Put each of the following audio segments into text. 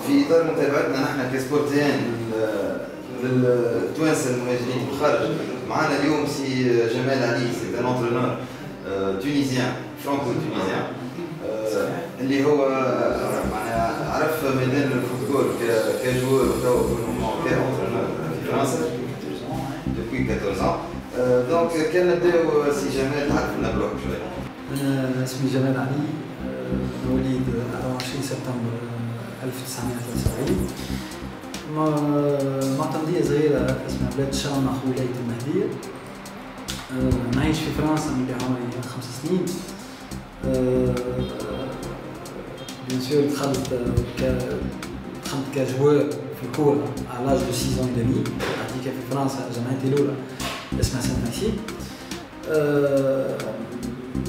في اطار متابعتنا نحن كسبورتيان للتوانسه المهاجرين في الخارج، معنا اليوم سي جمال علي، سي ان انترينور تونيزيان فرانكو تونيزيان اللي هو معناها عرف ميدان الفوتبول كجوار وتوا كانترينور في فرنسا depuis 14 ans. دونك كان نبداو سي جمال تعرفنا بروحك شويه. اسمي جمال علي، مواليد 24 سبتمبر 1973. معتمدية صغيرة اسمها بلاد الشامخ ولاية المهدية. نعيش في فرنسا من عمري 5 سنين. بيان سور دخلت كجوار في الكورة على لاج دو 6 ans et demi. بعديك في فرنسا جامعتي الأولى اسمها سان ماكسيم.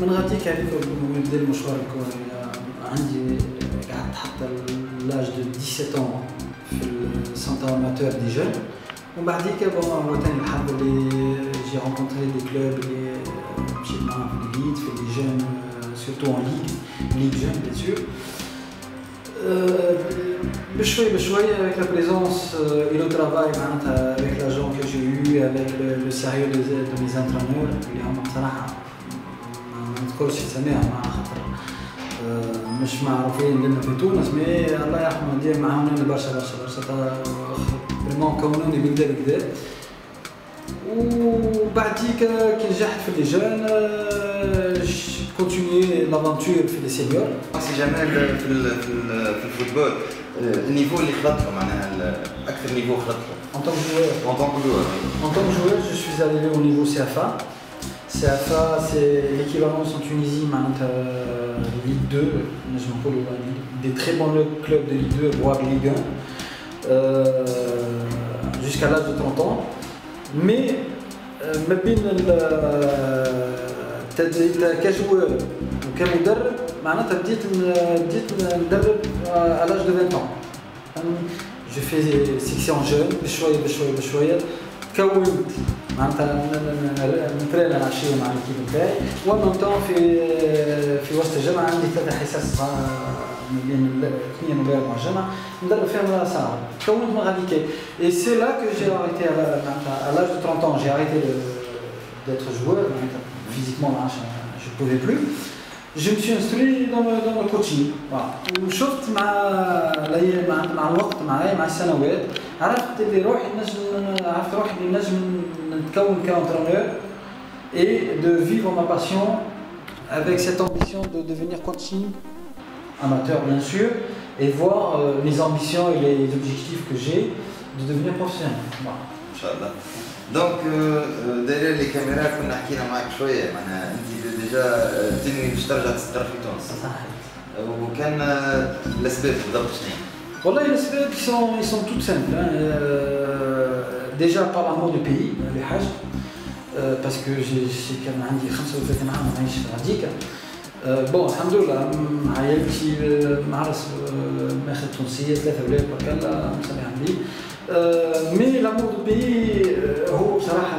من غاديك عليك نبدا المشوار الكروي عندي قعدت حتى لاج دو 17 ans في السنتر اماتور دي جون، ومن بعديك هو ثاني الحظ اللي جي رونكونتري دي كلوب اللي مشيت معاهم في الجيد في لي جون سورتو اون ليغ جون بيان سور. بشوي بشوي avec la présence et le travail معناتها avec l'agent que j'ai eu, avec le sérieux de mes entraîneurs اللي هما بصراحة ما نذكرش اساميهم مع خاطر مش معروفين لنا في تونس، مي الله يرحمه ندير معاهم برشا برشا برشا فريمون كونوني بالكدا بالكدا. وبعديك كي نجحت في لي جون كونتينيي لافونتور في لي سينيور. سي جمال في الفوتبول النيفو اللي خلطته معناها اكثر نيفو خلطته En tant que joueur, je suis arrivé au niveau CFA. CFA, c'est l'équivalence en Tunisie, Ligue 2, des très bons clubs de Ligue 2, voire Ligue 1, jusqu'à l'âge de 30 ans. Mais, كجوار وكمدرب معناتها بديت ندرب à l'âge de 20 ans. Je fais section jeune بشويه بشويه بشويه، كونت معناتها نترينا العشيه مع الكيب نتاعي، ومن طون في وسط الجامعه عندي 3 حصص ما بين 8 نوفمبر مع الجامعه ندرب فيها ساعه، كونت مغاديكي. Et c'est là que j'ai arrêté à l'âge de 30 ans, j'ai arrêté d'être joueur, physiquement je ne pouvais plus. Je me suis instruit dans le coaching. وشفت مع الوقت مع السنوات عرفت اللي روحي نجم نتكون كانترينور et de vivre ma passion avec cette ambition de devenir coaching amateur bien sûr et voir les ambitions et les objectifs que j'ai de devenir professionnel. Inch'Allah. دونك داير لي كاميرا كنا حكينا معك شويه معناها انت ديجا تنوي باش ترجع تستقر في تونس. صحيح. وكان الاسباب بالضبط شنو؟ والله الاسباب ils sont toutes simples. Déjà par l'amour du pays اللي حاجه parce que كان عندي 35 عام نعيش في غاديكا. بون الحمد لله مع عائلتي معرس ماخذ تونسيه 3 اولاد برك الله مسامحهم لي. مي لامور دو بيي هو بصراحه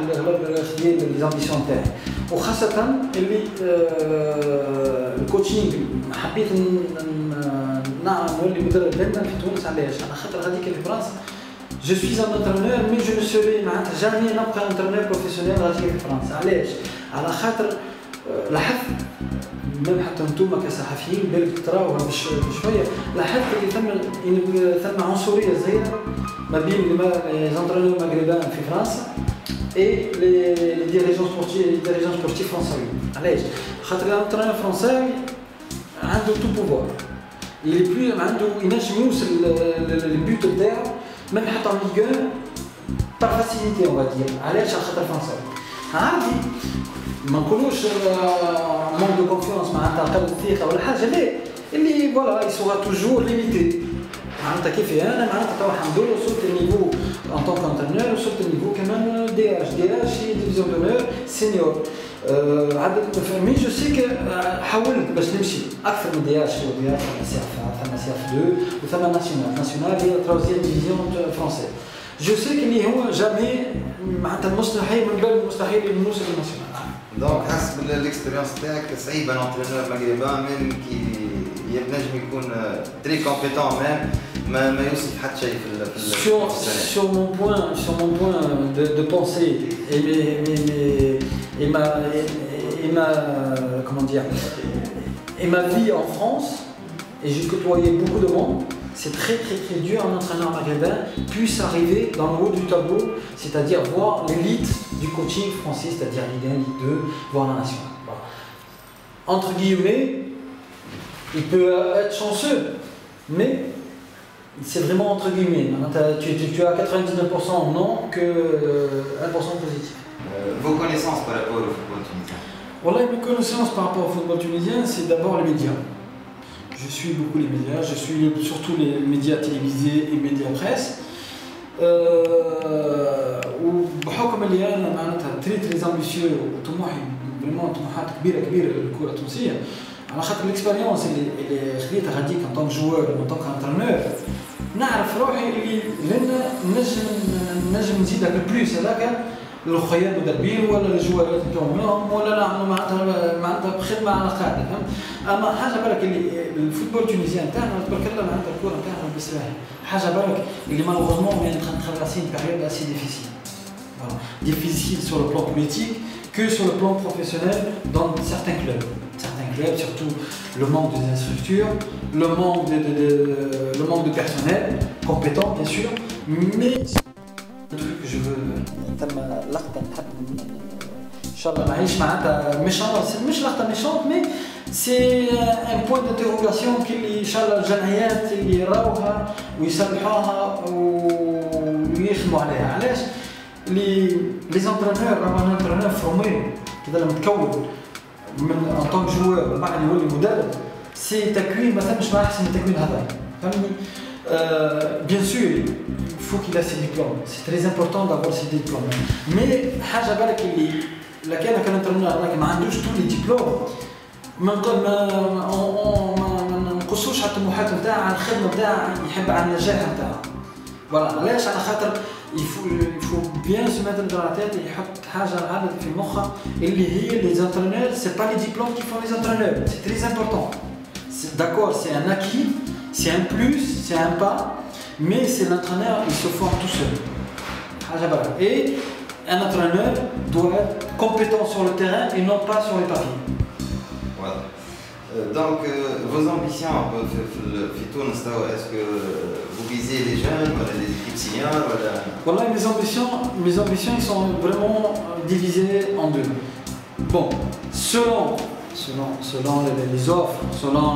الاختيار ليزامبيسيون تاعي، وخاصه اللي الكوتشينغ حبيت نولي مدرب لنا في تونس. علاش؟ على خاطر غاديك في فرنسا جو سوي ان انترينور مي جو نو سوري معناتها جامي نبقى انترينور بروفيسيونيل غاديك في فرنسا. علاش؟ على خاطر لاحظت même حتى نتوما كصحفيين بالك تراوها بشويه، لاحظت اللي ثم عنصريه صغيره ما بين les entraîneurs maghrébins في فرنسا et les dirigeants sportifs français. علاش؟ خاطر الانترينور فرنساوي عنده تو بوفوار، اللي بلو عنده ينجم يوصل للبيوت نتاعو même حتى en Ligue 1 par facilité on va dire. علاش؟ على خاطر فرنساوي. عادي ما نقولوش مونك دو كونفيونس معناتها قل الثقه ولا حاجه، لا اللي فوالا يسوغا توجور ليميتي معناتها كيفي انا معناتها توا الحمد لله وصلت النيفو ان طون كونترينور، وصلت النيفو كمان دي اش هي ديفيزيون دونور سينيور. عدد مي جو سي حاولت باش نمشي اكثر من دي اش ودي اش ثم سي اف 2 وثم ناسيونال هي 3 ديفيزيون فرونسي. جو سي اللي هو جامي معناتها مستحيل من باب المستحيل انه نوصل للناسيونال. دونك حسب الاكسبيريونس تاعك صعيب ان انترينور مغربان ميم كي ينجم يكون تري كومبيتون ميم ما يوصف حتى شيء في sur mon point de pensée comment dire, et ma vie en France, et j'ai côtoyé beaucoup de monde. C'est très dur un entraîneur maghrébin puisse arriver dans le haut du tableau, c'est-à-dire voir l'élite du coaching français, c'est-à-dire Ligue 1, Ligue 2, voire la nationale. Voilà. Entre guillemets, il peut être chanceux, mais c'est vraiment entre guillemets. Tu as 99% non que 1% positif. Vos connaissances par rapport au football tunisien? Voilà, mes connaissances par rapport au football tunisien, c'est d'abord les médias. Je suis beaucoup les médias, je suis surtout les médias télévisés et médias presse. وبحكم اللي انا معناتها تري امبيسيو وطموحي فريمون طموحات كبيره للكره التونسيه على خاطر الاكسبيريونس اللي خديتها غاديك ان طونك جوار وان طونك انترنور نعرف روحي اللي نجم نزيدها بالبلوس هذاك للخيال المدربين ولا للجوارات نتاعهم ولا نعملوا معناتها بخدمه على قاعده فهمت. اما حاجه بالك اللي الفوتبول التونسيان تاعنا تبارك الله معناتها الكره تاعنا بالسلاح حاجه بالك اللي مالوغوزمون on est en train de traverser une période assez difficile. Voilà. Difficile sur le plan politique que sur le plan professionnel dans certains clubs. Certains clubs, surtout le manque d'infrastructures, le manque de personnel compétent bien sûr, mais le truc que je veux تم لقطه نحب ان شاء الله نعيش معناتها مش لقطه ميشونت مي سي ان بوين دانتيغوغاسيون كي ان شاء الله الجمعيات اللي يراوها ويصلحوها ويخدموا عليها. علاش؟ لي زونترونور راهو انترونور فورمي كذا متكون من ان طونك جوار بعد يولي مدرب سي تكوين ما ثمش ما احسن من التكوين هذا فهمني. Bien sûr, il faut qu'il ait ses diplômes. C'est très important d'avoir ses diplômes. Mais حاجة بالك اللي لكان كنترونور هذاك ما عندوش tous les diplômes ما نقصوش على الطموحات نتاعها على الخدمة نتاعها يحب على النجاح نتاعها. فوالا علاش؟ على خاطر il faut bien se mettre dans la tête يحط حاجة غالبة في مخه اللي هي les entraîneurs c'est pas les diplômes qui font les entraîneurs. C'est très important. D'accord, c'est un acquis. C'est un plus, c'est un pas, mais c'est l'entraîneur, il se forme tout seul. Et un entraîneur doit être compétent sur le terrain et non pas sur les papiers. Voilà. Donc, vos ambitions en Tunis, est-ce que vous visez les jeunes, les équipes seniors Voilà, mes ambitions ils sont vraiment divisées en deux. Bon, selon les offres, selon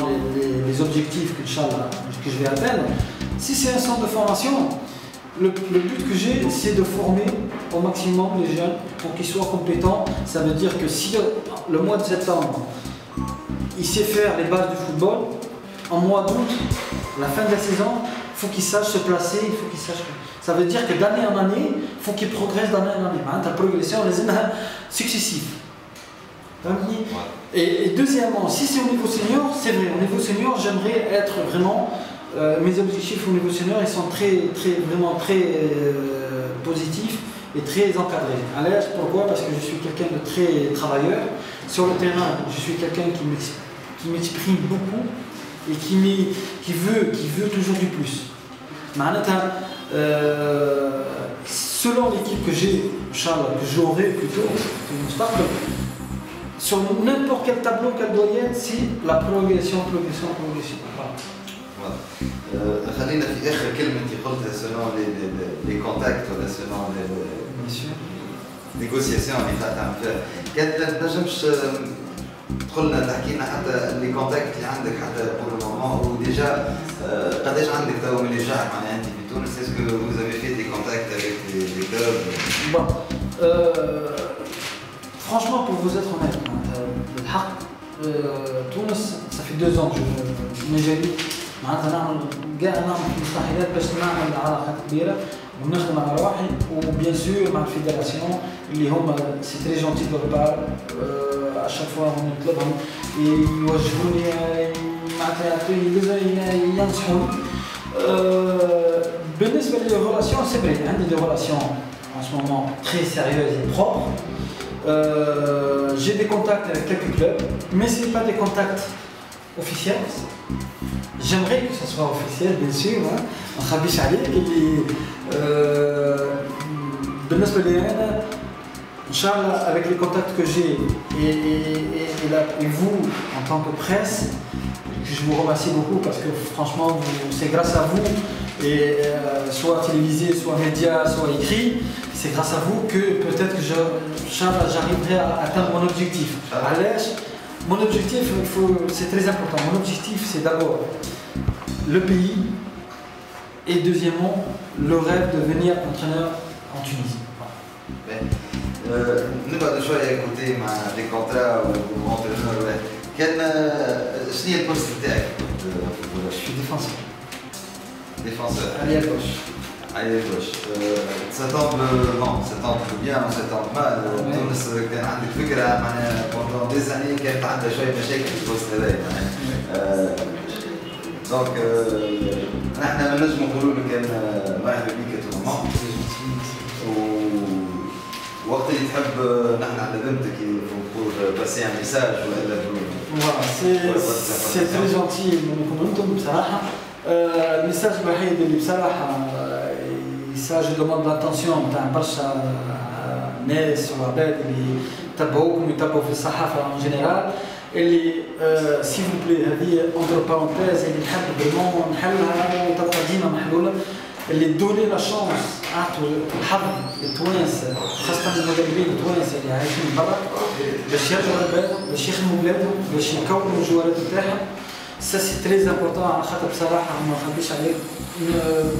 les objectifs que je vais atteindre, si c'est un centre de formation, le but que j'ai, c'est de former au maximum les jeunes pour qu'ils soient compétents. Ça veut dire que si le mois de septembre, il sait faire les bases du football, en mois d'août, la fin de la saison, il faut qu'il sache se placer, il faut qu'il sache... Ça veut dire que d'année en année, il faut qu'il progresse d'année en année. La progression, les successives. Et deuxièmement, si c'est au niveau senior, c'est vrai, au niveau senior, j'aimerais être vraiment, mes objectifs au niveau senior, ils sont vraiment très positifs et très encadrés. Alors, pourquoi? Parce que je suis quelqu'un de très travailleur. Sur le terrain, je suis quelqu'un qui m'exprime beaucoup et qui veut toujours du plus. Selon l'équipe que j'ai, Inch'Allah, que j'aurai plutôt, sur n'importe quel tableau qu'elle doit y être, c'est la progression. خلينا في اخر كلمه انت قلتها selon les contacts ولا selon les négociations اللي تعمل فيها كانت تنجمش تدخل لنا تحكي لنا حتى لي كونتاكت اللي عندك حتى بور لو مومون وديجا قداش عندك تو من نجاح معناها انت في تونس est-ce que vous avez fait des contacts avec les clubs? Bon, franchement pour vous être honnête الحق تونس ça fait 2 ans que je m'éjecte معناتها نعمل مستحيلات باش نعمل علاقات كبيره ونخدم على روحي وبيان سور مع الفيدراسيون اللي هما سي تري جونتي دو بار اشاك فوا نطلبهم يوجهوني معناتها ينصحوني. بالنسبه للريلاسيون سي فري عندي دي ريلاسيون en ce moment très sérieuses et propres. J'ai des contacts avec quelques clubs, mais ce n'est pas des contacts officiel. J'aimerais que ça soit officiel, bien sûr. On خبيش عليك اللي بالنسبة لي أنا إن شاء الله avec les contacts que j'ai et vous en tant que presse, je vous remercie beaucoup parce que franchement c'est grâce à vous et soit télévisé, soit média, soit écrit, c'est grâce à vous que peut-être que j'arriverai à atteindre mon objectif. Mon objectif, c'est très important. Mon objectif, c'est d'abord le pays et deuxièmement le rêve de devenir entraîneur en Tunisie. نبعد شويه كوتي مع لي كونترا والانترينور كان شنو هي البوست تاعك؟ Je suis défenseur. Défenseur. Allez à gauche. Allez à gauche. Ça tombe bien ou ça tombe mal. تونس كان عندك فكره معناها pendant des années كانت عندها شويه مشاكل في البوست هذايا معناها. دونك نحن نجمو نقولوا لك كان مرحبا بك تماما. وقت اللي تحب نحن على ذمتك pour passer un message ولا Voilà, c'est très gentil منكم انتم بصراحه. الميساج الوحيد اللي بصراحه يساج دوموند لاتونسيون تاع برشا ناس وعباد اللي يتبعوكم ويتبعوا في الصحافه اون جينيرال اللي سيل فو بلي هذه اونتر بارونتيز اللي نحب بالمون نحلها وتبقى ديما محلوله اللي دوني لا شونس عطوا الحظ للتوانسه خاصه المدربين التوانسه اللي عايشين برا باش يرجعوا لبلادهم باش يخدموا بلادهم باش يكونوا الجوارات نتاعهم. Ça c'est très important على خاطر بصراحه ما نخبيش عليك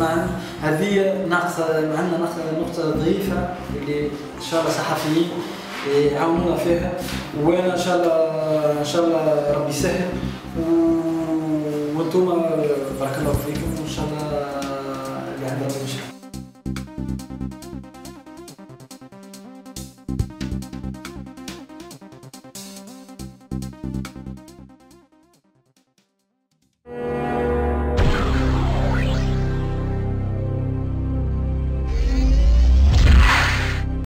مع هذه عندنا نقطه ضعيفه اللي ان شاء الله صحفيين يعاونونا فيها وانا ان شاء الله ربي يسهل وانتم بارك الله فيكم وان شاء الله